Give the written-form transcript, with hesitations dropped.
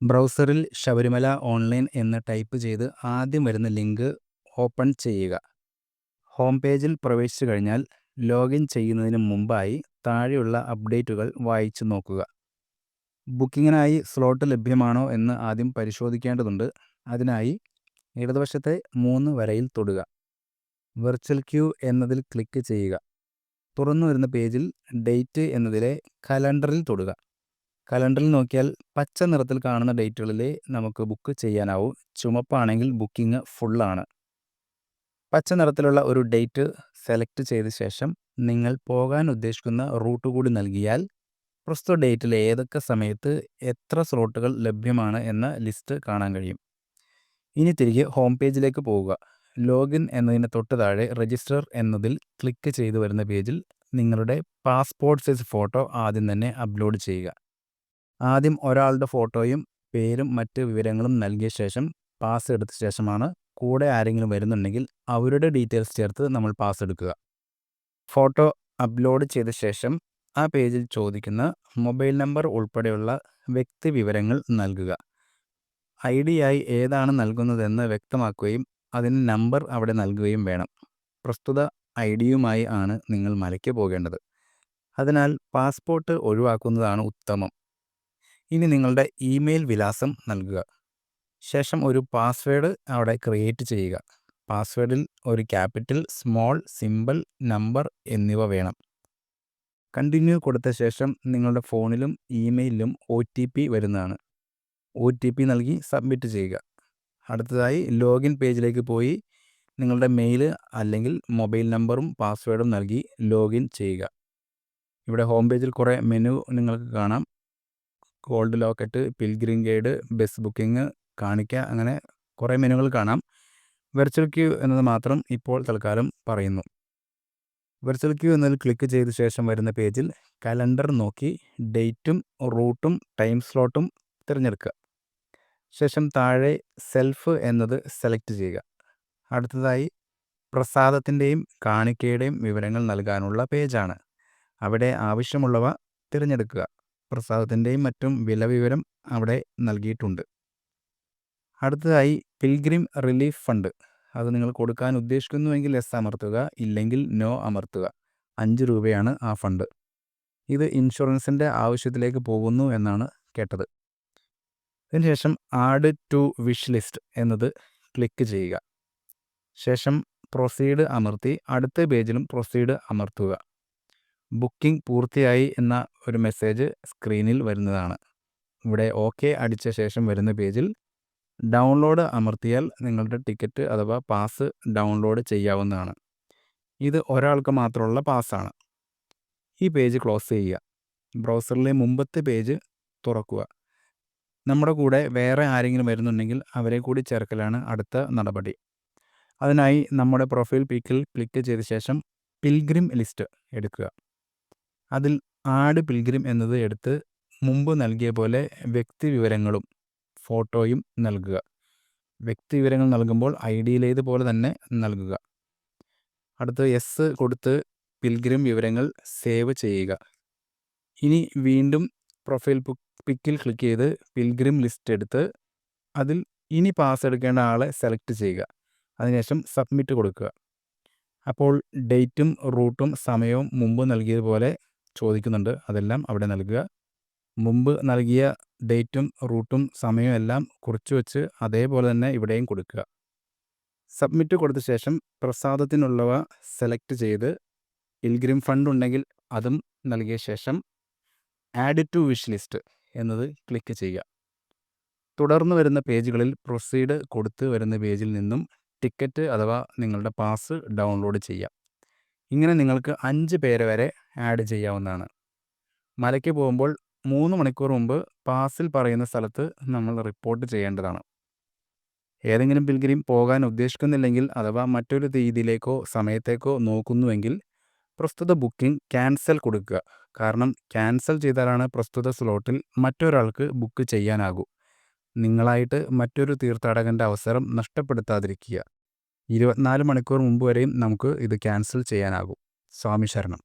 ബ്രൗസറിൽ Sabarimala online എന്ന് type ചെയ്ത് ആദ്യം വരുന്ന ലിങ്ക് ഓപ്പൺ ചെയ്യുക. ഹോം പേജിൽ പ്രവേശിച്ചു കഴിഞ്ഞാൽ ലോഗിൻ ചെയ്യുന്നതിന് മുമ്പായി താഴെയുള്ള അപ്ഡേറ്റുകൾ വായിച്ചു നോക്കുക. ബുക്കിങ്ങിനായി സ്ലോട്ട് ലഭ്യമാണോ എന്ന് ആദ്യം പരിശോധിക്കേണ്ടതുണ്ട്. അതിനായി ഇടതുവശത്തെ 3 വരയിൽ തൊടുക. വെർച്വൽ ക്യൂ എന്നതിൽ ക്ലിക്ക് ചെയ്യുക. തുറന്നു വരുന്ന പേജിൽ ഡേറ്റ് എന്നതിലെ കലണ്ടറിൽ തൊടുക. കലണ്ടറിൽ നോക്കിയാൽ പച്ച നിറത്തിൽ കാണുന്ന ഡേറ്റുകളിലേ നമുക്ക് ബുക്ക് ചെയ്യാനാവൂ. ചുമപ്പാണെങ്കിൽ ബുക്കിംഗ് ഫുള്ളാണ്. പച്ച നിറത്തിലുള്ള ഒരു ഡേറ്റ് സെലക്ട് ചെയ്ത ശേഷം നിങ്ങൾ പോകാൻ ഉദ്ദേശിക്കുന്ന റൂട്ട് കൂടി നൽകിയാൽ പ്രസ്തുത ഡേറ്റിൽ ഏതൊക്കെ സമയത്ത് എത്ര സ്ലോട്ടുകൾ ലഭ്യമാണ് എന്ന ലിസ്റ്റ് കാണാൻ കഴിയും. ഇനി തിരികെ ഹോം പേജിലേക്ക് പോവുക. ലോഗിൻ എന്നതിന് തൊട്ട് താഴെ രജിസ്റ്റർ എന്നതിൽ ക്ലിക്ക് ചെയ്തു വരുന്ന പേജിൽ നിങ്ങളുടെ പാസ്പോർട്ട് സൈസ് ഫോട്ടോ ആദ്യം തന്നെ അപ്ലോഡ് ചെയ്യുക. ആദ്യം ഒരാളുടെ ഫോട്ടോയും പേരും മറ്റ് വിവരങ്ങളും നൽകിയ ശേഷം പാസ് എടുത്ത ശേഷമാണ് കൂടെ ആരെങ്കിലും വരുന്നുണ്ടെങ്കിൽ അവരുടെ ഡീറ്റെയിൽസ് ചേർത്ത് നമ്മൾ പാസ് എടുക്കുക. ഫോട്ടോ അപ്ലോഡ് ചെയ്ത ശേഷം ആ പേജിൽ ചോദിക്കുന്ന മൊബൈൽ നമ്പർ ഉൾപ്പെടെയുള്ള വ്യക്തി വിവരങ്ങൾ നൽകുക. ID ആയി ഏതാണ് നൽകുന്നതെന്ന് വ്യക്തമാക്കുകയും അതിന് നമ്പർ അവിടെ നൽകുകയും വേണം. പ്രസ്തുത ID-യുമായി ആണ് നിങ്ങൾ മലയ്ക്ക് പോകേണ്ടത്. അതിനാൽ പാസ്പോർട്ട് ഒഴിവാക്കുന്നതാണ് ഉത്തമം. ഇനി നിങ്ങളുടെ ഇമെയിൽ വിലാസം നൽകുക. ശേഷം ഒരു പാസ്വേഡ് അവിടെ ക്രിയേറ്റ് ചെയ്യുക. പാസ്വേഡിൽ ഒരു ക്യാപിറ്റൽ, സ്മോൾ, സിമ്പിൾ, നമ്പർ എന്നിവ വേണം. കണ്ടിന്യൂ കൊടുത്ത ശേഷം നിങ്ങളുടെ ഫോണിലും ഇമെയിലിലും OTP വരുന്നതാണ്. OTP നൽകി സബ്മിറ്റ് ചെയ്യുക. അടുത്തതായി ലോഗിൻ പേജിലേക്ക് പോയി നിങ്ങളുടെ മെയിൽ അല്ലെങ്കിൽ മൊബൈൽ നമ്പറും പാസ്വേഡും നൽകി ലോഗിൻ ചെയ്യുക. ഇവിടെ ഹോം പേജിൽ കുറേ മെനു നിങ്ങൾക്ക് കാണാം. Gold locket, pilgrim guide, bus booking, കാണിക്ക, അങ്ങനെ കുറേ മെനുകൾ കാണാം. വെർച്വൽ ക്യൂ എന്നത് മാത്രം ഇപ്പോൾ തൽക്കാലം പറയുന്നു. വെർച്വൽ ക്യൂ എന്നതിൽ ക്ലിക്ക് ചെയ്ത ശേഷം വരുന്ന പേജിൽ കലണ്ടർ നോക്കി ഡേറ്റും റൂട്ടും ടൈം സ്ലോട്ടും തിരഞ്ഞെടുക്കുക. ശേഷം താഴെ സെൽഫ് എന്നത് സെലക്ട് ചെയ്യുക. അടുത്തതായി പ്രസാദത്തിൻ്റെയും കാണിക്കയുടെയും വിവരങ്ങൾ നൽകാനുള്ള പേജാണ്. അവിടെ ആവശ്യമുള്ളവ തിരഞ്ഞെടുക്കുക. പ്രസാദത്തിൻ്റെയും മറ്റും വില വിവരം അവിടെ നൽകിയിട്ടുണ്ട്. അടുത്തതായി പിൽഗ്രിം റിലീഫ് ഫണ്ട്. അത് നിങ്ങൾ കൊടുക്കാൻ ഉദ്ദേശിക്കുന്നുവെങ്കിൽ യെസ് അമർത്തുക, ഇല്ലെങ്കിൽ നോ അമർത്തുക. 5 രൂപയാണ് ആ ഫണ്ട്. ഇത് ഇൻഷുറൻസിൻ്റെ ആവശ്യത്തിലേക്ക് പോകുന്നു എന്നാണ് കേട്ടത്. അതിനുശേഷം ആഡ് ടു വിഷ് ലിസ്റ്റ് എന്നത് ക്ലിക്ക് ചെയ്യുക. ശേഷം പ്രൊസീഡ് അമർത്തി അടുത്ത പേജിലും പ്രൊസീഡ് അമർത്തുക. ബുക്കിംഗ് പൂർത്തിയായി എന്ന ഒരു മെസ്സേജ് സ്ക്രീനിൽ വരുന്നതാണ്. ഇവിടെ ഓക്കെ അടിച്ച ശേഷം വരുന്ന പേജിൽ ഡൗൺലോഡ് അമർത്തിയാൽ നിങ്ങളുടെ ടിക്കറ്റ് അഥവാ പാസ് ഡൗൺലോഡ് ചെയ്യാവുന്നതാണ്. ഇത് ഒരാൾക്ക് മാത്രമുള്ള പാസ്സാണ്. ഈ പേജ് ക്ലോസ് ചെയ്യുക. ബ്രൗസറിലെ മുമ്പത്തെ പേജ് തുറക്കുക. നമ്മുടെ കൂടെ വേറെ ആരെങ്കിലും വരുന്നുണ്ടെങ്കിൽ അവരെ കൂടി ചേർക്കലാണ് അടുത്ത നടപടി. അതിനായി നമ്മുടെ പ്രൊഫൈൽ പിക്കിൽ ക്ലിക്ക് ചെയ്ത ശേഷം പിൽഗ്രിം ലിസ്റ്റ് എടുക്കുക. അതിൽ ആഡ് പിൽഗ്രിം എന്നത് എടുത്ത് മുമ്പ് നൽകിയ പോലെ വ്യക്തി വിവരങ്ങളും ഫോട്ടോയും നൽകുക. വ്യക്തി വിവരങ്ങൾ നൽകുമ്പോൾ ID-യിലേതുപോലെ തന്നെ നൽകുക. അടുത്ത് യെസ് കൊടുത്ത് പിൽഗ്രിം വിവരങ്ങൾ സേവ് ചെയ്യുക. ഇനി വീണ്ടും പ്രൊഫൈൽ പിക്കിൽ ക്ലിക്ക് ചെയ്ത് പിൽഗ്രിം ലിസ്റ്റ് എടുത്ത് അതിൽ ഇനി പാസ് എടുക്കേണ്ട ആളെ സെലക്ട് ചെയ്യുക. അതിനുശേഷം സബ്മിറ്റ് കൊടുക്കുക. അപ്പോൾ ഡേറ്റും റൂട്ടും സമയവും മുമ്പ് നൽകിയതുപോലെ ചോദിക്കുന്നുണ്ട്. അതെല്ലാം അവിടെ നൽകുക. മുമ്പ് നൽകിയ ഡേറ്റും റൂട്ടും സമയവും എല്ലാം കുറിച്ച് വെച്ച് അതേപോലെ തന്നെ ഇവിടെയും കൊടുക്കുക. സബ്മിറ്റ് കൊടുത്ത ശേഷം പ്രസാദത്തിനുള്ളവ സെലക്ട് ചെയ്ത് പിൽഗ്രിം ഫണ്ട് ഉണ്ടെങ്കിൽ അതും നൽകിയ ശേഷം ആഡ് ടു വിഷ് ലിസ്റ്റ് എന്നത് ക്ലിക്ക് ചെയ്യുക. തുടർന്ന് വരുന്ന പേജുകളിൽ പ്രൊസീഡ് കൊടുത്ത് വരുന്ന പേജിൽ നിന്നും ടിക്കറ്റ് അഥവാ നിങ്ങളുടെ പാസ് ഡൗൺലോഡ് ചെയ്യാം. ഇങ്ങനെ നിങ്ങൾക്ക് 5 പേരെ വരെ ആഡ് ചെയ്യാവുന്നതാണ്. മലയ്ക്ക് പോകുമ്പോൾ 3 മണിക്കൂർ മുമ്പ് പാസിൽ പറയുന്ന സ്ഥലത്ത് നമ്മൾ റിപ്പോർട്ട് ചെയ്യേണ്ടതാണ്. ഏതെങ്കിലും പിൽഗ്രിം പോകാൻ ഉദ്ദേശിക്കുന്നില്ലെങ്കിൽ അഥവാ മറ്റൊരു തീയതിയിലേക്കോ സമയത്തേക്കോ നോക്കുന്നുവെങ്കിൽ പ്രസ്തുത ബുക്കിംഗ് ക്യാൻസൽ കൊടുക്കുക. കാരണം ക്യാൻസൽ ചെയ്താലാണ് പ്രസ്തുത സ്ലോട്ടിൽ മറ്റൊരാൾക്ക് ബുക്ക് ചെയ്യാനാകൂ. നിങ്ങളായിട്ട് മറ്റൊരു തീർത്ഥാടകൻ്റെ അവസരം നഷ്ടപ്പെടുത്താതിരിക്കുക. 24 മണിക്കൂർ മുമ്പ് വരെയും നമുക്ക് ഇത് ക്യാൻസൽ ചെയ്യാനാകും. സ്വാമി ശരണം.